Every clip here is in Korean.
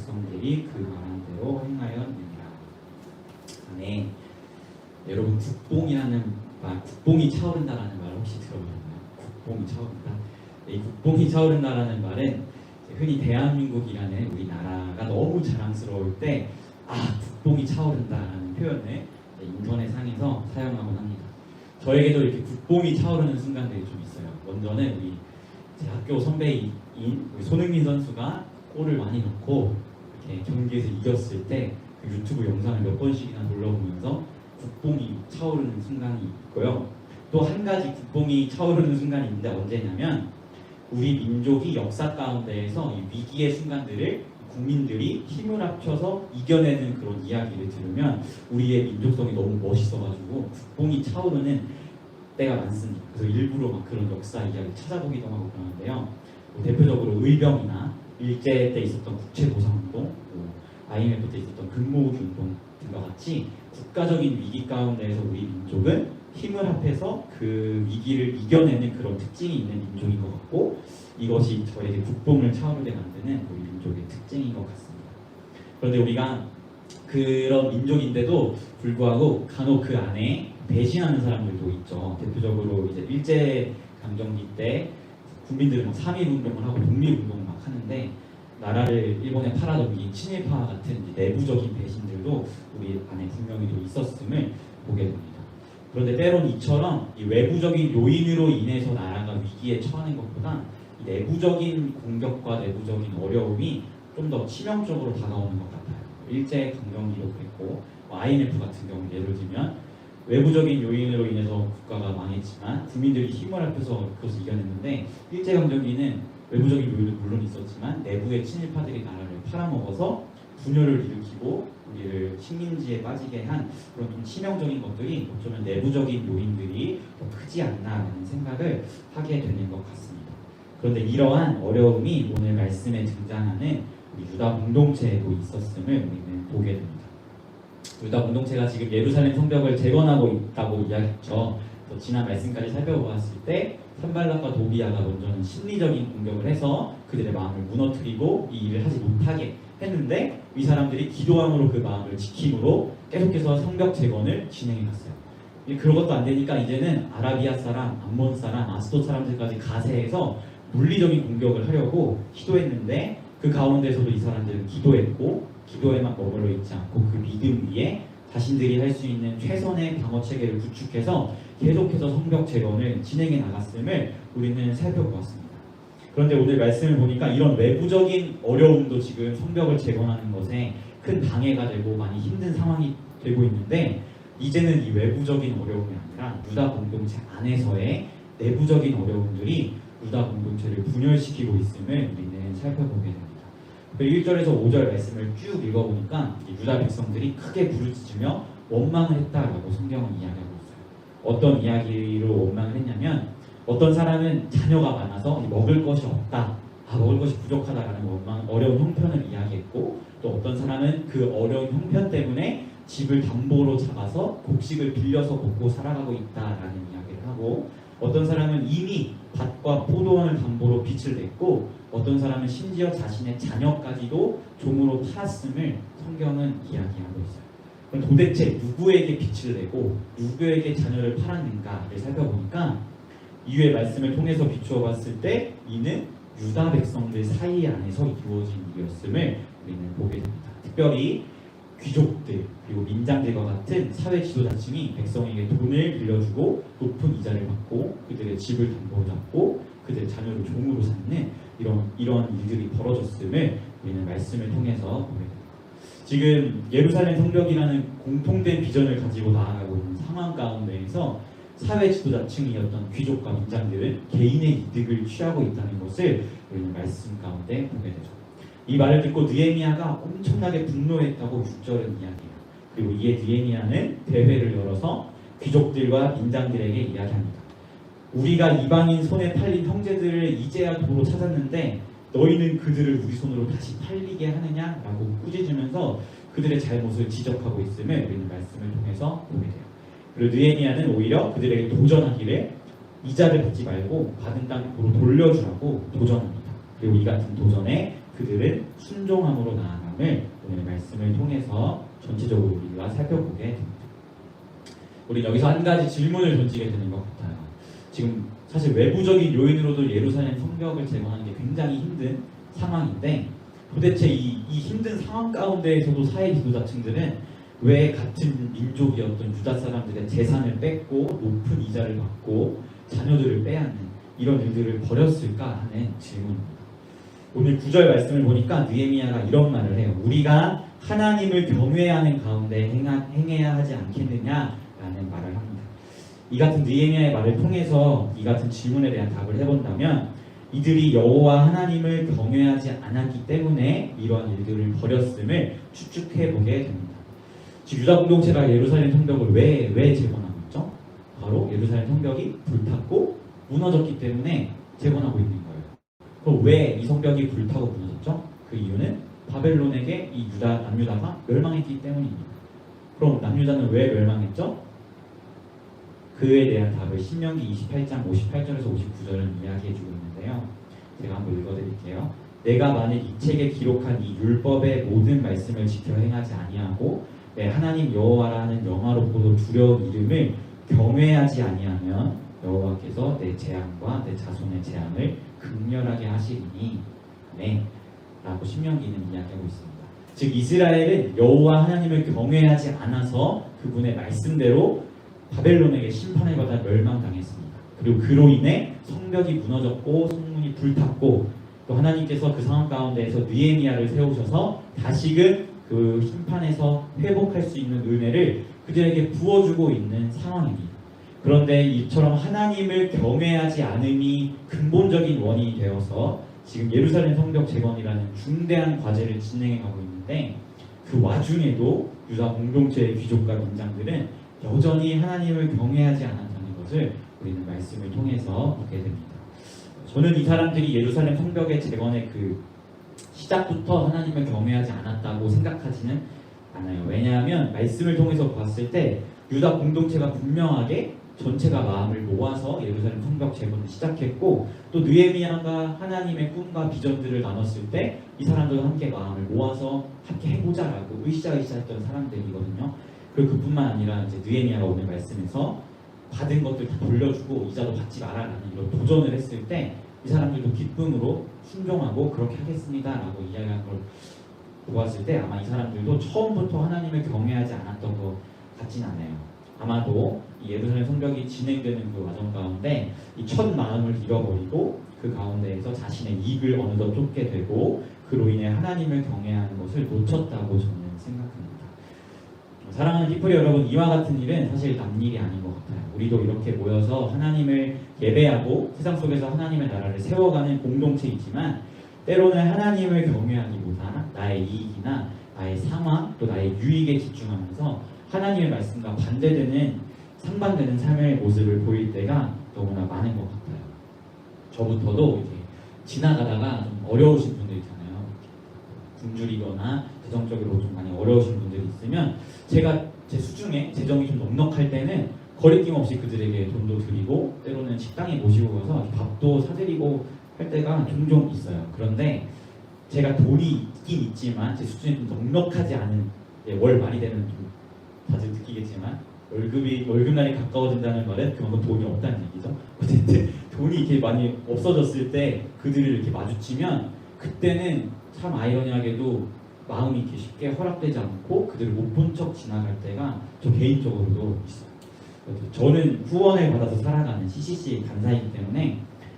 백성들이 그 말한 대로 행하였느니라. 네, 여러분 국뽕이라는 말, 국뽕이 차오른다라는 말 혹시 들어보셨나요? 국뽕이 차오른다. 이 국뽕이 차오른다라는 말은 흔히 대한민국이라는 우리나라가 너무 자랑스러울 때 국뽕이 차오른다라는 표현을 인터넷상에서 사용하곤 합니다. 저에게도 이렇게 국뽕이 차오르는 순간들이 좀 있어요. 먼저는 우리 제 학교 선배인 우리 손흥민 선수가 골을 많이 넣고 이렇게 경기에서 이겼을 때 그 유튜브 영상을 몇 번씩이나 눌러보면서 국뽕이 차오르는 순간이 있고요. 또 한 가지 국뽕이 차오르는 순간이 있는데 언제냐면 우리 민족이 역사 가운데에서 이 위기의 순간들을 국민들이 힘을 합쳐서 이겨내는 그런 이야기를 들으면 우리의 민족성이 너무 멋있어가지고 국뽕이 차오르는 때가 많습니다. 그래서 일부러 막 그런 역사 이야기 찾아보기도 하고 그러는데요. 대표적으로 의병이나 일제 때 있었던 국채보상운동, IMF 때 있었던 근무기 운동 등과 같이 국가적인 위기 가운데에서 우리 민족은 힘을 합해서 그 위기를 이겨내는 그런 특징이 있는 민족인 것 같고, 이것이 저에게 국뽕을 차오르게 만드는 우리 민족의 특징인 것 같습니다. 그런데 우리가 그런 민족인데도 불구하고 간혹 그 안에 배신하는 사람들도 있죠. 대표적으로 이제 일제 강점기 때 국민들은 3.1 운동을 하고 독립 운동을 막 하는데 나라를 일본에 팔아넘긴 친일파 같은 내부적인 배신들도 우리 안에 분명히 또 있었음을 보게 됩니다. 그런데 때론 이처럼 이 외부적인 요인으로 인해서 나라가 위기에 처하는 것보다 이 내부적인 공격과 내부적인 어려움이 좀 더 치명적으로 다가오는 것 같아요. 일제 강점기도 그랬고 IMF 같은 경우 예를 들면 외부적인 요인으로 인해서 국가가 망했지만 국민들이 힘을 합해서 그것을 이겨냈는데, 일제 강점기는 외부적인 요인도 물론 있었지만 내부의 친일파들이 나라를 팔아먹어서 분열을 일으키고 우리를 식민지에 빠지게 한 그런 좀 치명적인 것들이 어쩌면 내부적인 요인들이 더 크지 않나라는 생각을 하게 되는 것 같습니다. 그런데 이러한 어려움이 오늘 말씀에 등장하는 우리 유다 공동체에도 있었음을 우리는 보게 됩니다. 유다 공동체가 지금 예루살렘 성벽을 재건하고 있다고 이야기했죠. 지난 말씀까지 살펴보았을 때 산발락과 도비아가 먼저는 심리적인 공격을 해서 그들의 마음을 무너뜨리고 이 일을 하지 못하게 했는데, 이 사람들이 기도함으로 그 마음을 지킴으로 계속해서 성벽 재건을 진행해 갔어요. 그런 것도 안 되니까 이제는 아라비아 사람, 암몬 사람, 아스돗 사람들까지 가세해서 물리적인 공격을 하려고 시도했는데, 그 가운데서도 이 사람들은 기도했고, 기도에만 머물러 있지 않고 그 믿음 위에 자신들이 할 수 있는 최선의 방어 체계를 구축해서 계속해서 성벽 재건을 진행해 나갔음을 우리는 살펴보았습니다. 그런데 오늘 말씀을 보니까 이런 외부적인 어려움도 지금 성벽을 재건하는 것에 큰 방해가 되고 많이 힘든 상황이 되고 있는데, 이제는 이 외부적인 어려움이 아니라 유다 공동체 안에서의 내부적인 어려움들이 유다 공동체를 분열시키고 있음을 우리는 살펴보게 됩니다. 1절에서 5절 말씀을 쭉 읽어보니까 유다 백성들이 크게 부르짖으며 원망을 했다라고 성경은 이야기하고 있어요. 어떤 이야기로 원망을 했냐면, 어떤 사람은 자녀가 많아서 먹을 것이 없다, 먹을 것이 부족하다라는 어려운 형편을 이야기했고, 또 어떤 사람은 그 어려운 형편 때문에 집을 담보로 잡아서 곡식을 빌려서 먹고 살아가고 있다라는 이야기를 하고, 어떤 사람은 이미 밭과 포도원을 담보로 빚을 냈고, 어떤 사람은 심지어 자신의 자녀까지도 종으로 팔았음을 성경은 이야기하고 있어요. 그럼 도대체 누구에게 빚을 내고 누구에게 자녀를 팔았는가를 살펴보니까 이후의 말씀을 통해서 비추어 봤을 때 이는 유다 백성들 사이 안에서 이루어진 일이었음을 우리는 보게 됩니다. 특별히 귀족들 그리고 민장들과 같은 사회 지도자층이 백성에게 돈을 빌려주고 높은 이자를 받고 그들의 집을 담보로 잡고 그들의 자녀를 종으로 삼는 이런 일들이 벌어졌음을 우리는 말씀을 통해서 보게 됩니다. 지금 예루살렘 성벽이라는 공통된 비전을 가지고 나아가고 있는 상황 가운데에서 사회 지도자층이었던 귀족과 민장들은 개인의 이득을 취하고 있다는 것을 우리는 말씀 가운데 보게 되죠. 이 말을 듣고 느헤미야가 엄청나게 분노했다고 6절은 이야기해요. 그리고 이에 느헤미야는 대회를 열어서 귀족들과 민장들에게 이야기합니다. 우리가 이방인 손에 팔린 형제들을 이제야 도로 찾았는데 너희는 그들을 우리 손으로 다시 팔리게 하느냐라고 꾸짖으면서 그들의 잘못을 지적하고 있음을 우리는 말씀을 통해서 보게 돼요. 그리고 느헤미야는 오히려 그들에게 도전하기를 이자를 받지 말고 받은 땅 도로 돌려주라고 도전합니다. 그리고 이 같은 도전에 그들은 순종함으로 나아가고 마음을 오늘 말씀을 통해서 전체적으로 우리가 살펴보게 됩니다. 우리 여기서 한 가지 질문을 던지게 되는 것 같아요. 지금 사실 외부적인 요인으로도 예루살렘 성벽을 재건하는 게 굉장히 힘든 상황인데 도대체 이 힘든 상황 가운데에서도 사회 지도자층들은 왜 같은 민족이었던 유다 사람들의 재산을 뺏고 높은 이자를 받고 자녀들을 빼앗는 이런 일들을 벌였을까 하는 질문입니다. 오늘 9절 말씀을 보니까 느헤미야가 이런 말을 해요. 우리가 하나님을 경외하는 가운데 행해야 하지 않겠느냐라는 말을 합니다. 이 같은 느헤미야의 말을 통해서 이 같은 질문에 대한 답을 해본다면 이들이 여호와 하나님을 경외하지 않았기 때문에 이러한 일들을 벌였음을 추측해보게 됩니다. 지금 유다 공동체가 예루살렘 성벽을 왜 재건하고 있죠? 바로 예루살렘 성벽이 불탔고 무너졌기 때문에 재건하고 있는 거예요. 그럼 왜 이 성벽이 불타고 무너졌죠? 그 이유는 바벨론에게 이 남유다가 멸망했기 때문입니다. 그럼 남유다는 왜 멸망했죠? 그에 대한 답을 신명기 28장 58절에서 59절은 이야기해주고 있는데요. 제가 한번 읽어드릴게요. 내가 만일 이 책에 기록한 이 율법의 모든 말씀을 지켜 행하지 아니하고 내 하나님 여호와라는 영화롭고도 두려운 이름을 경외하지 아니하면 여호와께서 내 재앙과 내 자손의 재앙을 극렬하게 하시리니 네 라고 신명기는 이야기하고 있습니다. 즉 이스라엘은 여호와 하나님을 경외하지 않아서 그분의 말씀대로 바벨론에게 심판을 받아 멸망당했습니다. 그리고 그로 인해 성벽이 무너졌고 성문이 불탔고 또 하나님께서 그 상황 가운데에서 느헤미야를 세우셔서 다시금 그 심판에서 회복할 수 있는 은혜를 그들에게 부어주고 있는 상황입니다. 그런데 이처럼 하나님을 경외하지 않음이 근본적인 원인이 되어서 지금 예루살렘 성벽 재건이라는 중대한 과제를 진행해 가고 있는데 그 와중에도 유다 공동체의 귀족과 민장들은 여전히 하나님을 경외하지 않았다는 것을 우리는 말씀을 통해서 보게 됩니다. 저는 이 사람들이 예루살렘 성벽의 재건의 그 시작부터 하나님을 경외하지 않았다고 생각하지는 않아요. 왜냐하면 말씀을 통해서 봤을 때 유다 공동체가 분명하게 전체가 마음을 모아서 예루살렘 성벽 재건을 시작했고 또 느헤미야가 하나님의 꿈과 비전들을 나눴을 때 이 사람들과 함께 마음을 모아서 함께 해보자라고 으쌰으쌰했던 사람들이거든요. 그리고 그뿐만 아니라 이제 느헤미야가 오늘 말씀에서 받은 것들 다 돌려주고 이자도 받지 말아라는 이런 도전을 했을 때 이 사람들도 기쁨으로 순종하고 그렇게 하겠습니다라고 이야기한 걸 보았을 때 아마 이 사람들도 처음부터 하나님을 경외하지 않았던 것 같진 않아요. 아마도 이 예루살렘 성벽이 진행되는 그 과정 가운데 이 첫 마음을 잃어버리고 그 가운데에서 자신의 이익을 어느덧 쫓게 되고 그로 인해 하나님을 경외하는 것을 놓쳤다고 저는 생각합니다. 사랑하는 디프리 여러분, 이와 같은 일은 사실 남일이 아닌 것 같아요. 우리도 이렇게 모여서 하나님을 예배하고 세상 속에서 하나님의 나라를 세워가는 공동체이지만 때로는 하나님을 경외하기보다 나의 이익이나 나의 상황 또 나의 유익에 집중하면서 하나님의 말씀과 반대되는 상반되는 삶의 모습을 보일 때가 너무나 많은 것 같아요. 저부터도 이제 지나가다가 좀 어려우신 분들 있잖아요. 굶주리거나 재정적으로 좀 많이 어려우신 분들이 있으면 제가 제 수중에 재정이 좀 넉넉할 때는 거리낌 없이 그들에게 돈도 드리고 때로는 식당에 모시고 가서 밥도 사드리고 할 때가 종종 있어요. 그런데 제가 돈이 있긴 있지만 제 수준이 좀 넉넉하지 않은 월 말이 되면 좀 다들 느끼겠지만 월급날이 가까워진다는 말은 그만큼 돈이 없다는 얘기죠. 어쨌든 돈이 이렇게 많이 없어졌을 때 그들을 이렇게 마주치면 그때는 참 아이러니하게도 마음이 이렇게 쉽게 허락되지 않고 그들을 못 본 척 지나갈 때가 저 개인적으로도 있어요. 저는 후원을 받아서 살아가는 CCC 간사이기 때문에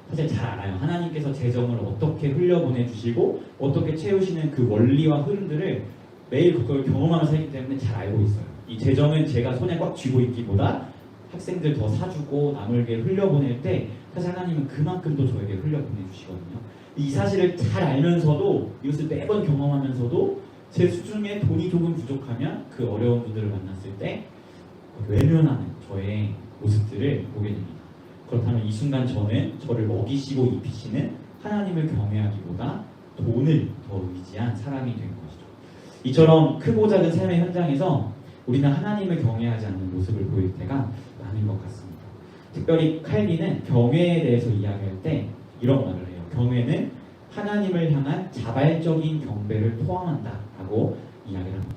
사실 잘 알아요. 하나님께서 재정을 어떻게 흘려보내주시고 어떻게 채우시는 그 원리와 흐름들을 매일 그걸 경험하면서 살기 때문에 잘 알고 있어요. 이 재정은 제가 손에 꽉 쥐고 있기보다 학생들 더 사주고 남에게 흘려보낼 때 사실 하나님은 그만큼 또 저에게 흘려보내주시거든요. 이 사실을 잘 알면서도 이것을 매번 경험하면서도 제 수중에 돈이 조금 부족하면 그 어려운 분들을 만났을 때 외면하는 저의 모습들을 보게 됩니다. 그렇다면 이 순간 저는 저를 먹이시고 입히시는 하나님을 경외하기보다 돈을 더 의지한 사람이 된 것이죠. 이처럼 크고 작은 삶의 현장에서 우리는 하나님을 경외하지 않는 모습을 보일 때가 많은 것 같습니다. 특별히 칼빈은 경외에 대해서 이야기할 때 이런 말을 해요. 경외는 하나님을 향한 자발적인 경배를 포함한다라고 라고 이야기를 합니다.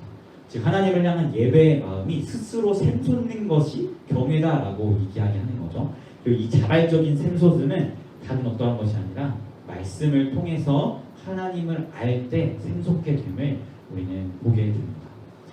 즉 하나님을 향한 예배의 마음이 스스로 샘솟는 것이 경외다라고 이야기하는 거죠. 그리고 이 자발적인 샘솟음은 다른 어떠한 것이 아니라 말씀을 통해서 하나님을 알 때 샘솟게 됨을 우리는 보게 됩니다.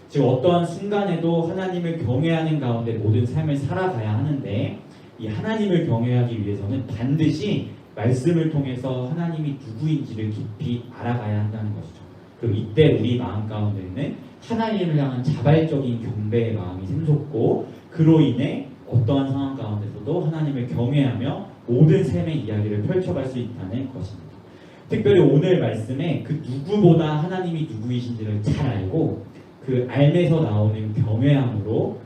즉 어떠한 순간에도 하나님을 경외하는 가운데 모든 삶을 살아가야 하는데 이 하나님을 경외하기 위해서는 반드시 말씀을 통해서 하나님이 누구인지를 깊이 알아가야 한다는 것이죠. 그리고 이때 우리 마음 가운데는 하나님을 향한 자발적인 경배의 마음이 샘솟고 그로 인해 어떠한 상황 가운데서도 하나님을 경외하며 모든 삶의 이야기를 펼쳐갈 수 있다는 것입니다. 특별히 오늘 말씀에 그 누구보다 하나님이 누구이신지를 잘 알고 그 알면서 나오는 경외함으로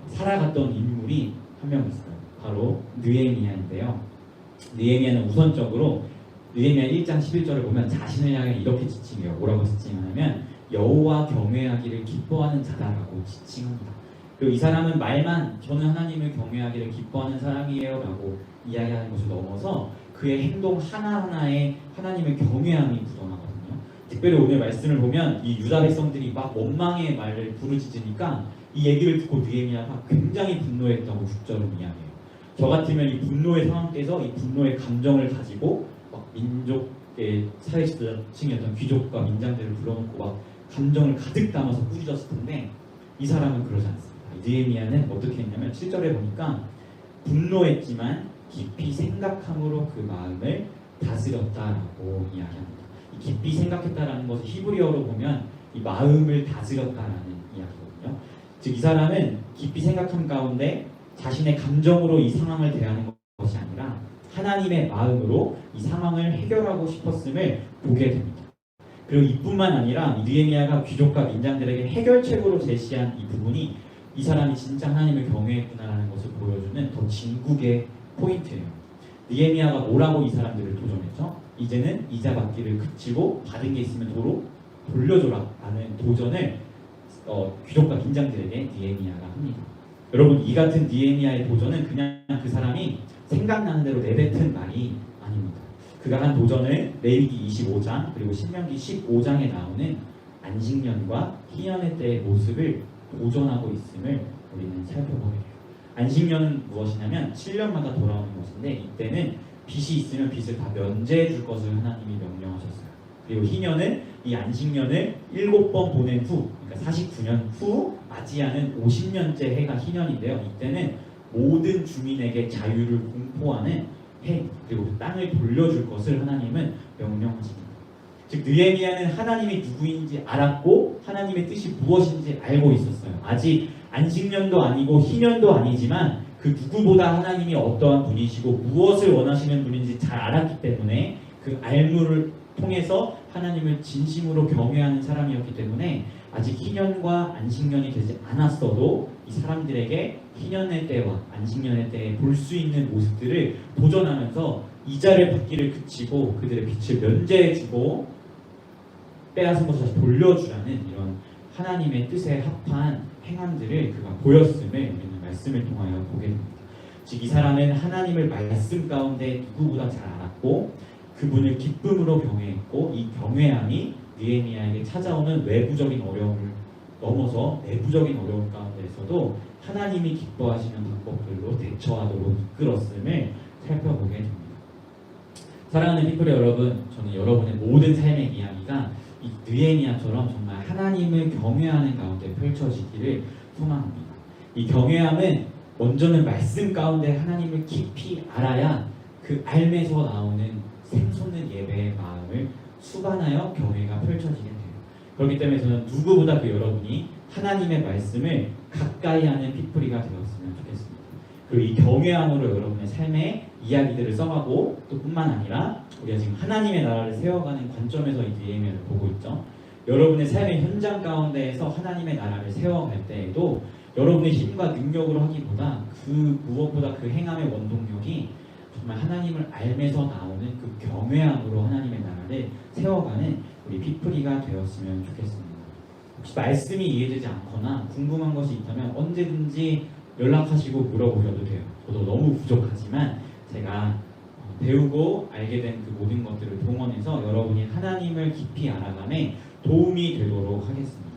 살아갔던 인물이 한 명 있어요. 바로 느헤미야인데요. 느헤미야는 우선적으로 느헤미야 1장 11절을 보면 자신을 향해 이렇게 지칭해요. 뭐라고 지칭하냐면 여호와 경외하기를 기뻐하는 자다라고 지칭합니다. 그리고 이 사람은 말만 저는 하나님을 경외하기를 기뻐하는 사람이에요 라고 이야기하는 것을 넘어서 그의 행동 하나하나에 하나님의 경외함이 묻어나거든요. 특별히 오늘 말씀을 보면 이 유다 백성들이 막 원망의 말을 부르짖으니까 이 얘기를 듣고 느헤미야가 굉장히 분노했다고 6절은 이야기해요. 저 같으면 이 분노의 상황에서 이 분노의 감정을 가지고 막 민족의 사회지도층이었던 귀족과 민장들을 불러놓고 막 감정을 가득 담아서 꾸짖었을 텐데 이 사람은 그러지 않습니다. 느헤미야는 어떻게 했냐면 7절에 보니까 분노했지만 깊이 생각함으로 그 마음을 다스렸다라고 이야기합니다. 이 깊이 생각했다라는 것을 히브리어로 보면 이 마음을 다스렸다라는 이야기거든요. 즉 이 사람은 깊이 생각한 가운데 자신의 감정으로 이 상황을 대하는 것이 아니라 하나님의 마음으로 이 상황을 해결하고 싶었음을 보게 됩니다. 그리고 이뿐만 아니라 느헤미야가 귀족과 민장들에게 해결책으로 제시한 이 부분이 이 사람이 진짜 하나님을 경외했구나라는 것을 보여주는 더 진국의 포인트예요. 느헤미야가 뭐라고 이 사람들을 도전했죠? 이제는 이자 받기를 그치고 받은 게 있으면 도로 돌려줘라 라는 도전을 귀족과 민장들에게 느헤미야가 합니다. 여러분 이 같은 느헤미야의 도전은 그냥 그 사람이 생각나는 대로 내뱉은 말이 아닙니다. 그가 한 도전을 레위기 25장 그리고 신명기 15장에 나오는 안식년과 희년의 때의 모습을 도전하고 있음을 우리는 살펴보게 돼요. 안식년은 무엇이냐면 7년마다 돌아오는 것인데 이때는 빚이 있으면 빚을 다 면제해 줄 것을 하나님이 명령하셨어요. 그리고 희년은 이 안식년을 7번 보낸 후 그러니까 49년 후 맞이하는 50년째 해가 희년인데요. 이때는 모든 주민에게 자유를 공포하는 해 그리고 그 땅을 돌려줄 것을 하나님은 명령하십니다. 즉 느헤미야는 하나님이 누구인지 알았고 하나님의 뜻이 무엇인지 알고 있었어요. 아직 안식년도 아니고 희년도 아니지만 그 누구보다 하나님이 어떠한 분이시고 무엇을 원하시는 분인지 잘 알았기 때문에 그 알무를 통해서 하나님을 진심으로 경외하는 사람이었기 때문에 아직 희년과 안식년이 되지 않았어도 이 사람들에게 희년의 때와 안식년의 때에 볼 수 있는 모습들을 도전하면서 이자를 받기를 그치고 그들의 빚을 면제해주고 빼앗은 것을 다시 돌려주라는 이런 하나님의 뜻에 합한 행함들을 그가 보였음을 우리는 말씀을 통하여 보게 됩니다. 즉 이 사람은 하나님을 말씀 가운데 누구보다 잘 알았고 그분을 기쁨으로 경외했고 이 경외함이 느헤미야에게 찾아오는 외부적인 어려움을 넘어서 내부적인 어려움 가운데서도 하나님이 기뻐하시는 방법들로 대처하도록 이끌었음을 살펴보게 됩니다. 사랑하는 피플 여러분, 저는 여러분의 모든 삶의 이야기가 이 느헤미야처럼 정말 하나님을 경외하는 가운데 펼쳐지기를 소망합니다. 이 경외함은 먼저는 말씀 가운데 하나님을 깊이 알아야 그 알면서 나오는 샘솟는 예배의 마음을 수반하여 경외가 펼쳐지게 돼요. 그렇기 때문에 저는 누구보다 그 여러분이 하나님의 말씀을 가까이 하는 피플이가 되었으면 좋겠습니다. 그리고 이 경외함으로 여러분의 삶의 이야기들을 써가고 또 뿐만 아니라 우리가 지금 하나님의 나라를 세워가는 관점에서 이 느헤미야를 보고 있죠. 여러분의 삶의 현장 가운데에서 하나님의 나라를 세워갈 때에도 여러분의 힘과 능력으로 하기보다 그 무엇보다 그 행함의 원동력이 정말 하나님을 알면서 나오는 그 경외함으로 하나님의 나라를 세워가는 우리 피플이가 되었으면 좋겠습니다. 혹시 말씀이 이해되지 않거나 궁금한 것이 있다면 언제든지 연락하시고 물어보셔도 돼요. 저도 너무 부족하지만 제가 배우고 알게 된 그 모든 것들을 동원해서 여러분이 하나님을 깊이 알아감에 도움이 되도록 하겠습니다.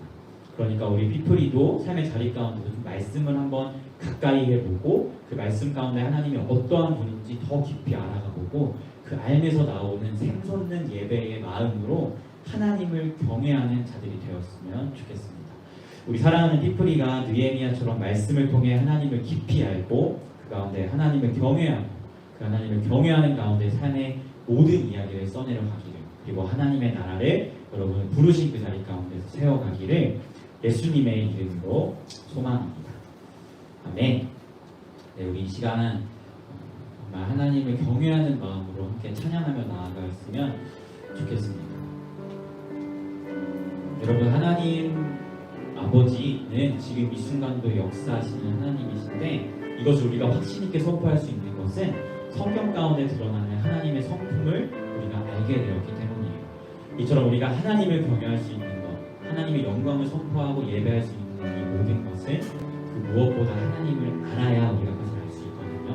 그러니까 우리 피플이도 삶의 자리 가운데서 좀 말씀을 한번 가까이 해보고 그 말씀 가운데 하나님이 어떠한 분인지 더 깊이 알아가보고 그 알면서 나오는 샘솟는 예배의 마음으로 하나님을 경외하는 자들이 되었으면 좋겠습니다. 우리 사랑하는 피플이가 느헤미야처럼 말씀을 통해 하나님을 깊이 알고 그 가운데 하나님을 경외하고 그 하나님을 경외하는 가운데 삶의 모든 이야기를 써내려 가기를, 그리고 하나님의 나라를 여러분 부르신 그 자리 가운데서 세워가기를 예수님의 이름으로 소망합니다. 아멘. 네, 우리 이 시간 정말 하나님을 경외하는 마음으로 함께 찬양하며 나아갔으면 좋겠습니다. 여러분, 하나님 아버지는 지금 이 순간도 역사하시는 하나님이신데, 이것을 우리가 확신 있게 선포할 수 있는 것은 성경 가운데 드러나는 하나님의 성품을 우리가 알게 되었기 때문이에요. 이처럼 우리가 하나님을 경외할 수 있는 것, 하나님의 영광을 선포하고 예배할 수 있는 이 모든 것은 그 무엇보다 하나님을 알아야 우리가 그것을 알 수 있거든요.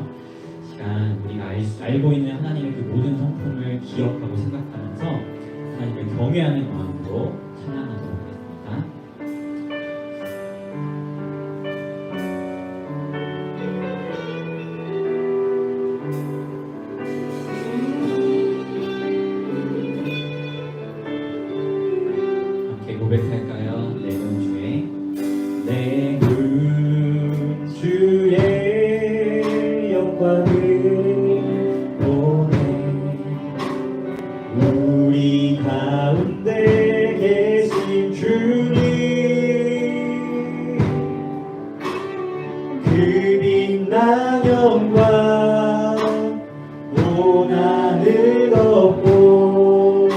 시간 우리가 알고 있는 하나님의 그 모든 성품을 기억하고 생각하면서 하나님을 경외하는 마음으로 찬양하도록 하겠습니다. 고백할까요? 내 눈 주에, 내 눈 주의 영광을 보내. 우리 가운데 계신 주님, 그 빛난 영광 온 하늘 덮고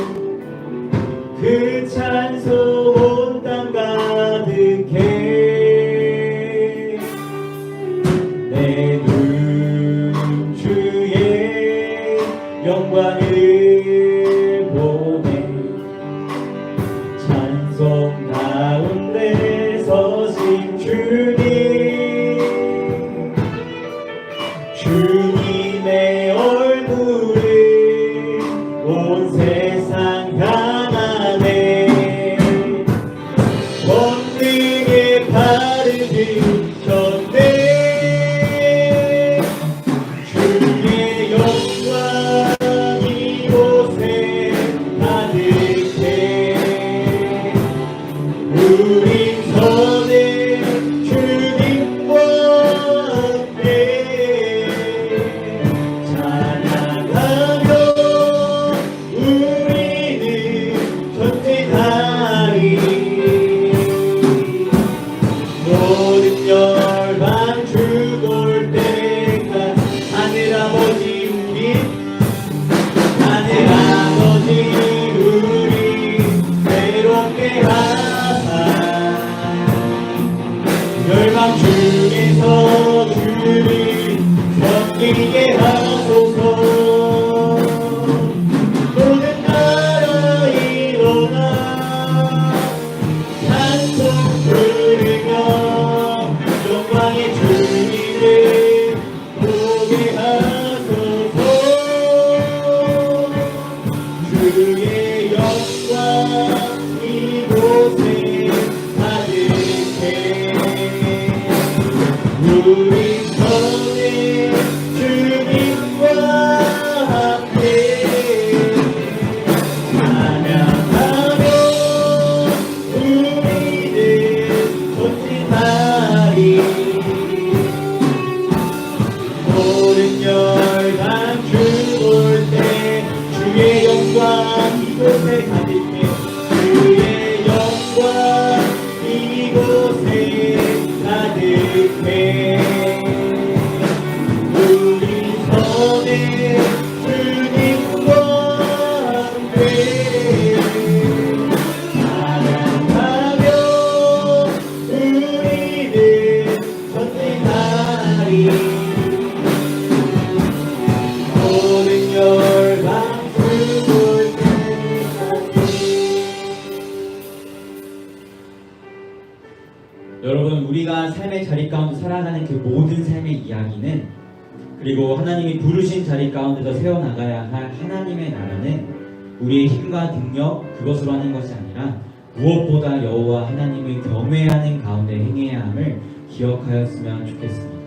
그 찬송 내 눈 주의 영광을 보내. 찬송 가운데 서신 주님, 주님의 얼굴을 온 세상 감하네. 권능의 발을 드셨네. 열방 중에서 주를 섬기게 하소서. 모든 나라 일어나 찬송 부르며 영광의 주님을 보게 하소서. 주의 영광 이곳에 가득해. 우리 전에 주님과 함께 찬양하며 우리는 전진하리. 모든 열방 주 볼 때 주의 영광 이곳에 가득해. 주의 영광 이곳에 가득해. 우리 선에 주님과 함께 찬양하며 우리는 전진하리. 모든 열방 주 볼 때까지. 여러분, 우리가 삶의 자리 가운데 살아가는 그 모든 삶의 이야기는, 그리고 하나님이 부르신 자리 가운데서 세워나가야 할 하나님의 나라는 우리의 힘과 능력 그것으로 하는 것이 아니라 무엇보다 여호와 하나님을 경외하는 가운데 행해야 함을 기억하였으면 좋겠습니다.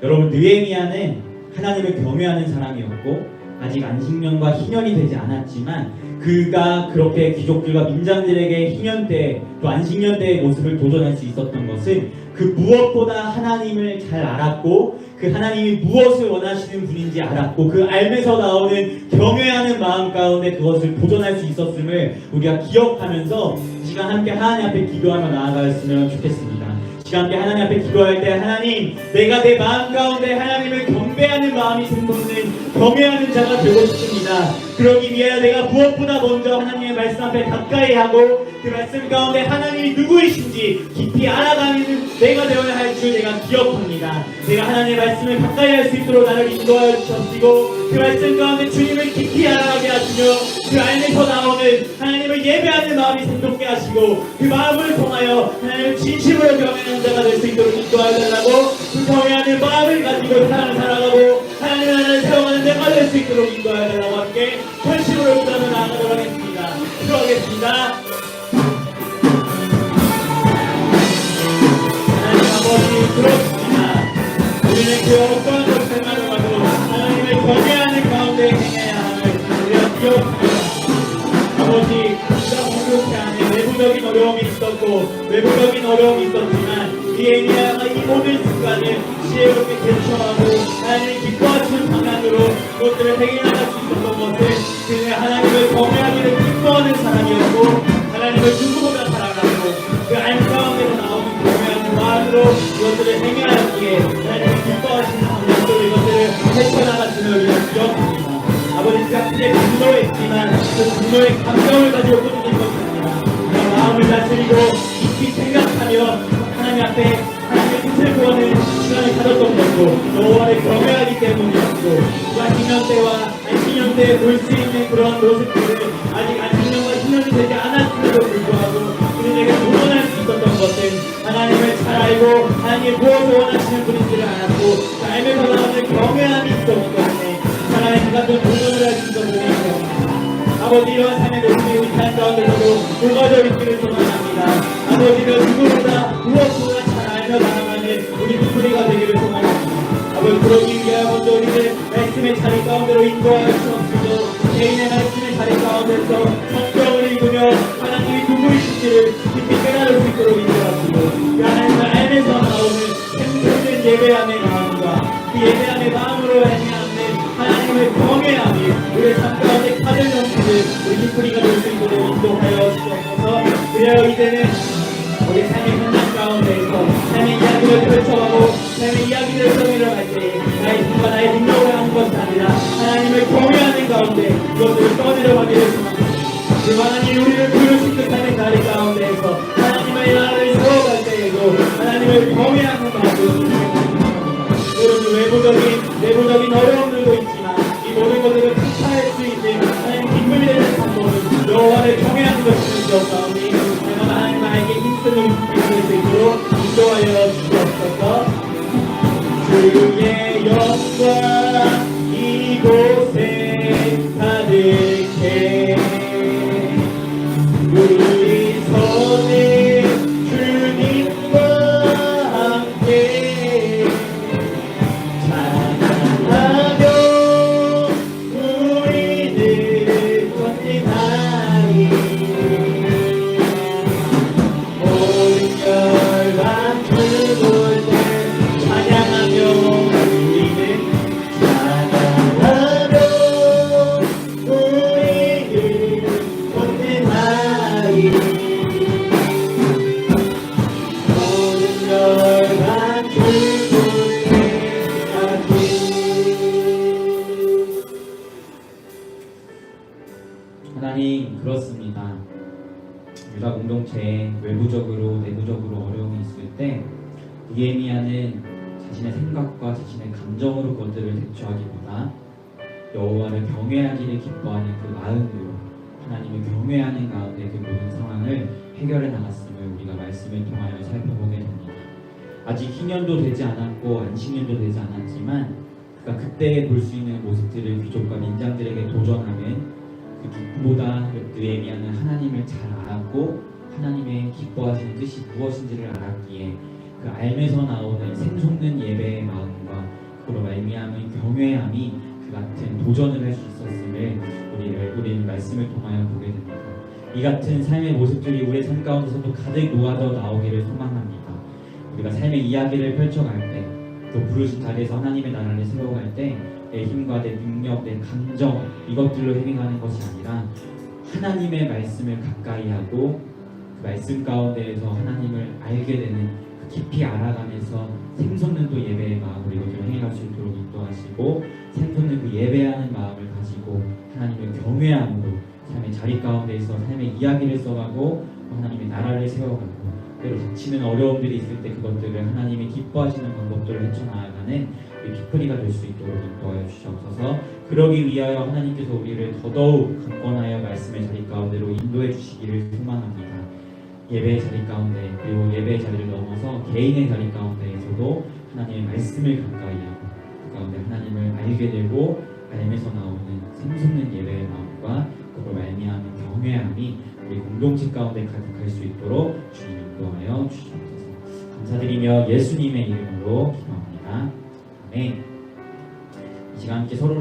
여러분, 느헤미야는 하나님을 경외하는 사람이었고 아직 안식년과 희년이 되지 않았지만 그가 그렇게 귀족들과 민장들에게 희년 때 또 안식년 때의 모습을 도전할 수 있었던 것은 그 무엇보다 하나님을 잘 알았고 그 하나님이 무엇을 원하시는 분인지 알았고 그 알면서 나오는 경외하는 마음 가운데 그것을 도전할 수 있었음을 우리가 기억하면서 시간 함께 하나님 앞에 기도하며 나아가였으면 좋겠습니다. 시간 함께 하나님 앞에 기도할 때 하나님, 내가 내 마음 가운데 하나님을 경배하는 마음이 샘솟는 경외하는 자가 되고 싶습니다. 그러기 위해 내가 무엇보다 먼저 하나님의 말씀 앞에 가까이 하고 그 말씀 가운데 하나님이 누구이신지 깊이 알아가는 내가 되어야 할 줄 내가 기억합니다. 내가 하나님의 말씀을 가까이 할 수 있도록 나를 인도하여 주시고 그 말씀 가운데 주님을 깊이 알아가게 하시며 그 안에서 나오는 하나님을 예배하는 마음이 생동게 하시고 그 마음을 통하여 하나님을 진심으로 경외하는 자가 될 수 있도록 인도하여 달라고 그 경외하는 마음을 가지고 세상을 살아가고 하나님의 나라를 세워가는 자가 될 수 있도록 인도하여 달라고 함께 전심으로 기도하며 나아가도록 하겠습니다. 기도하겠습니다. 하나님 아버지, 그렇습니다. 우리는 그 어떤 것들만을 봐도 하나님을 경외하는 가운데 행해야 함을 우리가 기억합니다. 아버지, 우리가 공동체 안에 내부적인 어려움이 있었고 외부적인 어려움이 있었지만 느헤미야가 이 모든 습관을 지혜롭게 대처하고 하나님이 기뻐하시는 방향으로 그것들을 해결나갈 수 있었던 것은 그는 하나님을 경외하기를 기뻐하는 사람이었고 하나님을 누구보다 사랑하고 그 알 가운데서 나오는 경외하는 마음으로 그것들을 행하였기에 하나님이 기뻐하시는 방향으로 이것들을 헤쳐나갔음을 우리가 기억합니다. 아버지, 그가 크게 분노했지만 그 분노의 감정을 가지고 끊어진 것이 아니라 그가 마음을 다스리고 깊이 생각하며 하나님 앞에 하나님의 뜻을 구하는 시간을 가졌던 것도 여호와를 경외하기 때문이었고 그가 희년 때와 안식년 때에 볼 수 있는 그런 모습들을 아직 안식년과 희년이 되지 않았음에도 불구하고 그들에게 도전할 수 있었던 것은 하나님을 잘 알고 하나님이 무엇을 원하시는 분인지를 알았고 알면서 나오는 경외함이 있었기 때문에 하나님 그 같은 도전을 할 수 있었던 것입니다. 아버지, 이러한 삶의 모습이 우리 삶 가운데서도 녹아져 있기를 소망합니다. 아버지가 누구보다 무엇보다 잘 알며 나아가는 우리 누구리가 되기를 소망합니다. 아버지, 그러기 위해 먼저 우리를 말씀의 자리 가운데로 인도하여 주옵시고 개인의 말씀의 자리 가운데서 성경을 읽으며 하나님이 누구이신지를 깊이 깨달을 수 있도록 인도하시고 그 하나님을 알면서 나오는 생생된 예배함의 마음과 그 예배함의 마음으로 행하는 하나님을 경외함이 우리의 삶 가운데 가득 넘치는 우리 기쁘리가 될 수 있도록 인도하여 주옵소서. 그래야 이제는 우리 삶의 현장 가운데에서 삶의 이야기를 펼쳐가고 삶의 이야기를 정리할 때 나의 힘과 나의 능력으로 하는 것이 아니라 하나님을 경외하는 가운데 그것을 떠내려가기를 소망합니다. 그 하나님, 우리를 부르신 그 삶의 자리 가운데에서 하나님의 나라를 세워갈 때에도 하나님을 경외하는 마음으로 여러분, 내부적인 어려움들도 있지만 이 모든 것들을 극복할 수 있는 하나님 기쁨이 되는 방법은 여호와를 경외하는 것을 기억하오니 내가 하나님에게 힘쓰는 기쁨이 될 수 있도록 인도하여 주옵소서. 주의 영광 이곳에 가득해 우리 손에 주님과 함께 하나님, 그렇습니다. 유다 공동체에 외부적으로 내부적으로 어려움이 있을 때 느헤미야는 자신의 생각과 자신의 감정으로 그것들을 대처하기보다 여호와를 경외하기를 기뻐하는 그 마음으로 하나님을 경외하는 가운데 그 모든 상황을 해결해 나갔음을 우리가 말씀을 통하여 살펴보게 됩니다. 아직 희년도 되지 않았고 안식년도 되지 않았지만 그가 그때 볼 수 있는 모습들을 귀족과 민장들에게 도전하는 그 누구보다 느헤미야는 하나님을 잘 알았고 하나님의 기뻐하시는 뜻이 무엇인지를 알았기에 그 알면서 나오는 샘솟는 예배의 마음과 그로 말미암은 경외함이 그 같은 도전을 할 수 있었음을 우리는 말씀을 통하여 보게 됩니다. 이 같은 삶의 모습들이 우리의 삶 가운데서도 가득 녹아져 나오기를 소망합니다. 우리가 삶의 이야기를 펼쳐갈 때, 또 부르신 자리에서 하나님의 나라를 세워갈 때 내 힘과 내 능력, 내 감정 이것들로 행해가는 것이 아니라 하나님의 말씀을 가까이 하고 그 말씀 가운데에서 하나님을 알게 되는 그 깊이 알아가면서 샘솟는 또 예배의 마음으로 이것들을 행해갈 수 있도록 인도하시고 샘솟는 그 예배하는 마음을 가지고 하나님을 경외함으로 삶의 자리 가운데에서 삶의 이야기를 써가고 하나님의 나라를 세워가고 때로 닥치는 어려움들이 있을 때 그것들을 하나님이 기뻐하시는 방법들을 헤쳐나가는 피플이가 될 수 있도록 인도하여 주시옵소서. 그러기 위하여 하나님께서 우리를 더더욱 강권하여 말씀의 자리 가운데로 인도해 주시기를 소망합니다. 예배의 자리 가운데 그리고 예배의 자리를 넘어서 개인의 자리 가운데에서도 하나님의 말씀을 가까이 하고 그 가운데 하나님을 알게 되고 알면서 나오는 샘솟는 예배의 마음과 그걸 말미암은 경외함이 우리 공동체 가운데 가득할 수 있도록 주님 인도하여 주시옵소서. 감사드리며 예수님의 이름으로 기도합니다. 아멘. 이 시간 함께 서로